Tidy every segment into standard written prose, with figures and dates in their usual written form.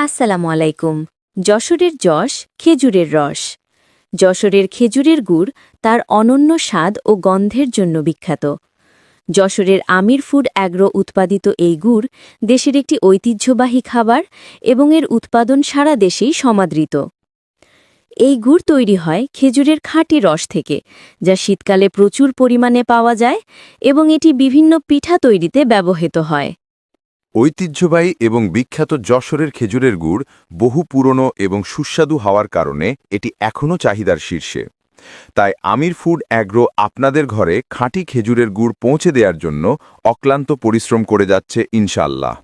আসসালামু আলাইকুম। যশোরের যশ খেজুরের রস। যশোরের খেজুরের গুড় তার অনন্য স্বাদ ও গন্ধের জন্য বিখ্যাত। যশোরের আমির ফুড অ্যাগ্রো উৎপাদিত এই গুড় দেশের একটি ঐতিহ্যবাহী খাবার এবং এর উৎপাদন সারা দেশেই সমাদৃত। এই গুড় তৈরি হয় খেজুরের খাঁটি রস থেকে, যা শীতকালে প্রচুর পরিমাণে পাওয়া যায় এবং এটি বিভিন্ন পিঠা তৈরিতে ব্যবহৃত হয়। ঐতিহ্যবাহী এবং বিখ্যাত যশোরের খেজুরের গুড় বহু পুরনো এবং সুস্বাদু হওয়ার কারণে এটি এখনও চাহিদার শীর্ষে। তাই আমির ফুড অ্যাগ্রো আপনাদের ঘরে খাঁটি খেজুরের গুড় পৌঁছে দেওয়ার জন্য অক্লান্ত পরিশ্রম করে যাচ্ছে ইনশাআল্লাহ।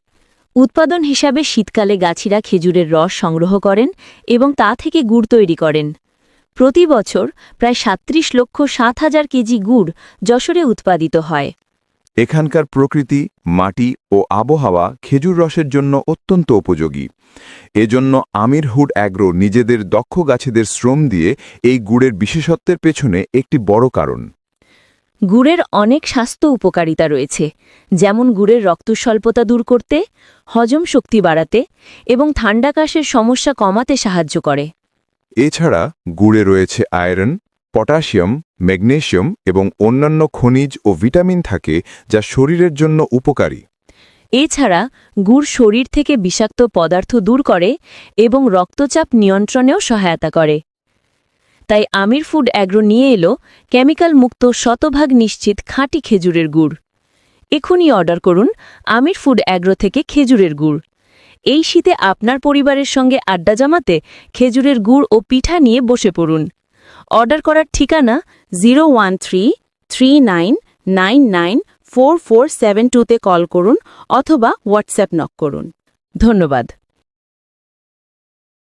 উৎপাদন হিসাবে শীতকালে গাছিরা খেজুরের রস সংগ্রহ করেন এবং তা থেকে গুড় তৈরি করেন। প্রতি বছর প্রায় ৩৭,৭০,০০০ কেজি গুড় যশোরে উৎপাদিত হয়। এখানকার প্রকৃতি, মাটি ও আবহাওয়া খেজুর রসের জন্য অত্যন্ত উপযোগী। এজন্য আমির ফুড অ্যাগ্রো নিজেদের দক্ষ গাছেদের শ্রম দিয়ে এই গুড়ের বিশেষত্বের পেছনে একটি বড় কারণ। গুড়ের অনেক স্বাস্থ্য উপকারিতা রয়েছে, যেমন গুড়ের রক্তস্বল্পতা দূর করতে, হজম শক্তি বাড়াতে এবং ঠান্ডা কাশের সমস্যা কমাতে সাহায্য করে। এছাড়া গুড়ে রয়েছে আয়রন, পটাশিয়াম, ম্যাগনেসিয়াম এবং অন্যান্য খনিজ ও ভিটামিন থাকে, যা শরীরের জন্য উপকারী। এছাড়া গুড় শরীর থেকে বিষাক্ত পদার্থ দূর করে এবং রক্তচাপ নিয়ন্ত্রণেও সহায়তা করে। তাই আমির ফুড অ্যাগ্রো নিয়ে এলো কেমিক্যাল মুক্ত শতভাগ নিশ্চিত খাঁটি খেজুরের গুড়। এখনই অর্ডার করুন আমির ফুড অ্যাগ্রো থেকে খেজুরের গুড়। এই শীতে আপনার পরিবারের সঙ্গে আড্ডা জমাতে খেজুরের গুড় ও পিঠা নিয়ে বসে পড়ুন। অর্ডার করার ঠিকানা 01339994472 তে কল করুন অথবা হোয়াটসঅ্যাপ নক করুন। ধন্যবাদ।